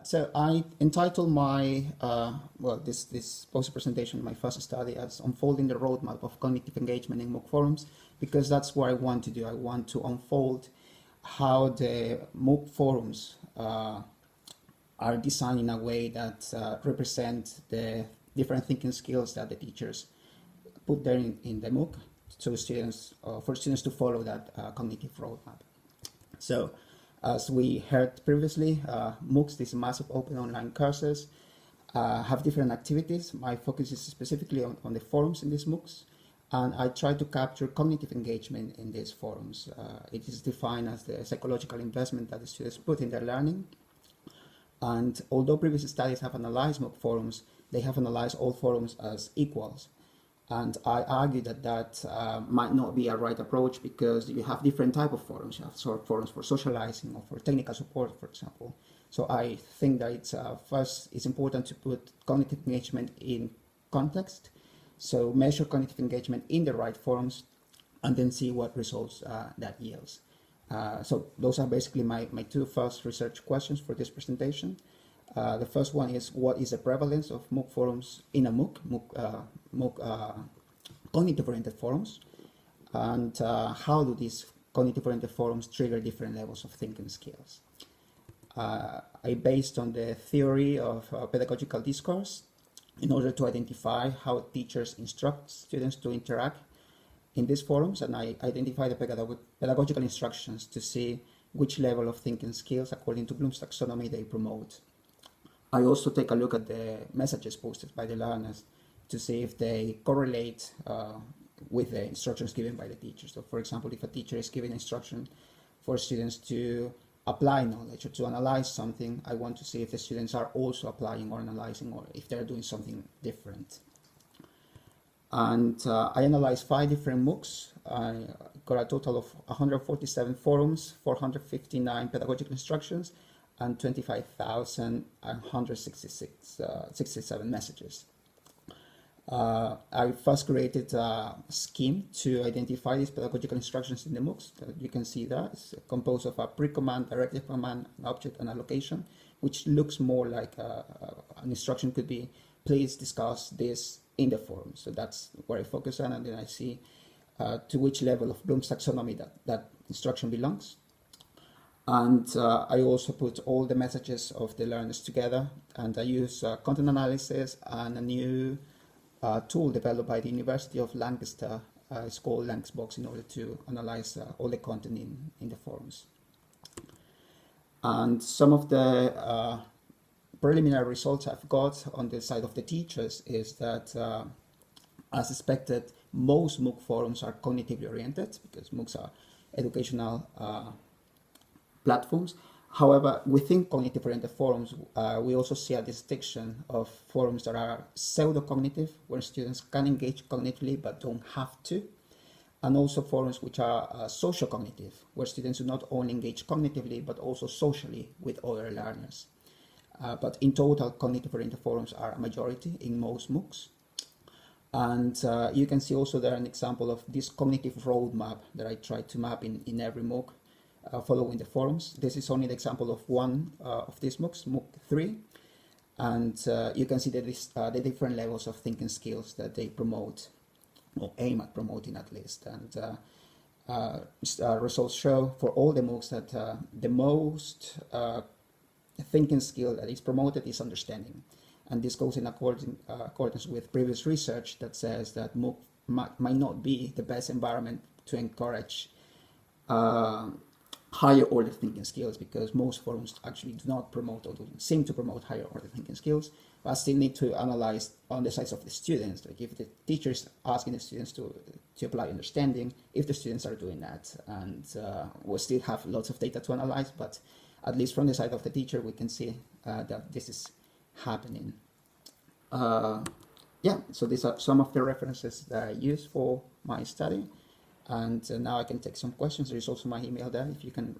So I entitled my, this poster presentation, my first study, as Unfolding the Roadmap of Cognitive Engagement in MOOC Forums, because that's what I want to do. I want to unfold how the MOOC forums are designed in a way that represent the different thinking skills that the teachers put there in the MOOC to students, for students to follow that cognitive roadmap. So, as we heard previously, MOOCs, these massive open online courses, have different activities. My focus is specifically on the forums in these MOOCs, and I try to capture cognitive engagement in these forums. It is defined as the psychological investment that the students put in their learning. And although previous studies have analyzed MOOC forums, they have analyzed all forums as equals. And I argue that that might not be a right approach, because you have different type of forums. You have forums for socializing or for technical support, for example. So I think that it's first, it's important to put cognitive engagement in context. So measure cognitive engagement in the right forums, and then see what results that yields. So those are basically my two first research questions for this presentation. The first one is, what is the prevalence of MOOC forums in a MOOC cognitive-oriented forums, and how do these cognitive-oriented forums trigger different levels of thinking skills? I based on the theory of pedagogical discourse in order to identify how teachers instruct students to interact in these forums, and I identify the pedagogical instructions to see which level of thinking skills, according to Bloom's taxonomy, they promote. I also take a look at the messages posted by the learners to see if they correlate with the instructions given by the teacher. So, for example, if a teacher is giving instruction for students to apply knowledge or to analyze something, I want to see if the students are also applying or analyzing, or if they're doing something different. And I analyzed 5 different MOOCs. I got a total of 147 forums, 459 pedagogical instructions, and 25,167 messages. I first created a scheme to identify these pedagogical instructions in the MOOCs. You can see that it's composed of a pre-command, directive command, an object, and a location, which looks more like an instruction could be, please discuss this in the forum. So that's where I focus on, and then I see to which level of Bloom's taxonomy that instruction belongs. And I also put all the messages of the learners together, and I use content analysis and a new tool developed by the University of Lancaster. It's called Lancsbox, in order to analyze all the content in the forums. And some of the preliminary results I've got on the side of the teachers is that, as expected, most MOOC forums are cognitively oriented, because MOOCs are educational platforms. However, within cognitive-oriented forums, we also see a distinction of forums that are pseudo-cognitive, where students can engage cognitively but don't have to, and also forums which are social-cognitive, where students do not only engage cognitively but also socially with other learners. But in total, cognitive-oriented forums are a majority in most MOOCs. And you can see also there an example of this cognitive roadmap that I try to map in every MOOC. Following the forums. This is only the example of one of these MOOCs, MOOC 3, and you can see that the different levels of thinking skills that they promote, or aim at promoting at least. And results show for all the MOOCs that the most thinking skill that is promoted is understanding, and this goes in accordance with previous research that says that MOOC might not be the best environment to encourage higher order thinking skills, because most forums actually do not promote, or don't seem to promote, higher order thinking skills, but still need to analyze on the sides of the students. Like if the teacher is asking the students to apply understanding, if the students are doing that, and we'll still have lots of data to analyze, but at least from the side of the teacher, we can see that this is happening. Yeah, so these are some of the references that I use for my study. And now I can take some questions. There is also my email there, if you can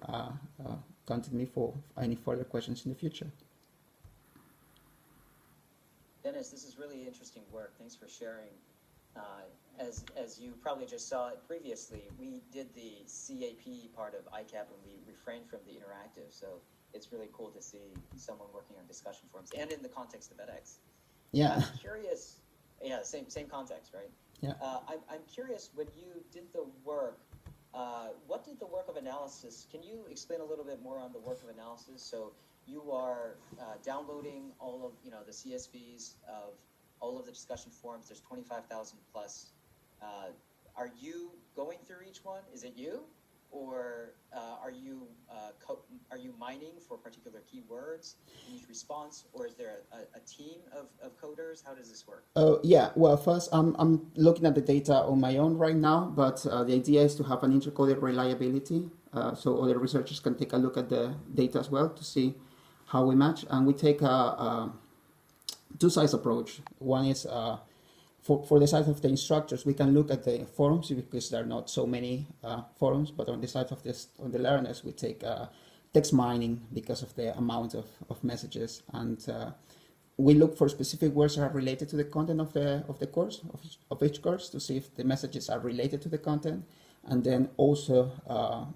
contact me for any further questions in the future. Dennis, this is really interesting work. Thanks for sharing. As you probably just saw it previously, we did the CAP part of ICAP and we refrained from the interactive. So it's really cool to see someone working on discussion forums and in the context of edX. Yeah. I'm curious. Yeah, same context, right? Yeah. I'm curious, when you did the work, what did the work of analysis? Can you explain a little bit more on the work of analysis? So you are downloading all of the CSVs of all of the discussion forums. There's 25,000 plus. Are you going through each one? Is it you, or are you mining for particular keywords in each response, or is there a team of coders? How does this work? Oh, yeah. Well, first, I'm looking at the data on my own right now, but the idea is to have an intercoded reliability, so other researchers can take a look at the data as well to see how we match. And we take a two-sides approach. One is for the side of the instructors, we can look at the forums because there are not so many forums, but on the side of on the learners, we take text mining because of the amount of messages, and we look for specific words that are related to the content of the course, of each course, to see if the messages are related to the content. And then also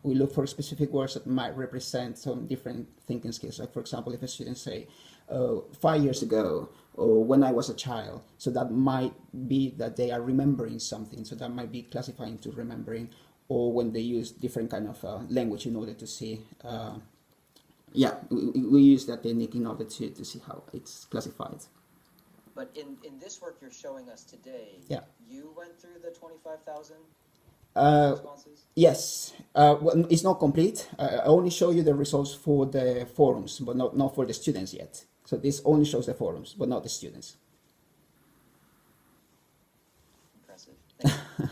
we look for specific words that might represent some different thinking skills. Like, for example, if a student say, 5 years ago, or when I was a child, so that might be that they are remembering something. So that might be classifying to remembering, or when they use different kind of language in order to see. Yeah, we use that technique in order to see how it's classified. But in this work you're showing us today, yeah, you went through the 25,000 responses? Yes. Well, it's not complete. I only show you the results for the forums, but not for the students yet. So this only shows the forums, but not the students. Impressive. Thank you.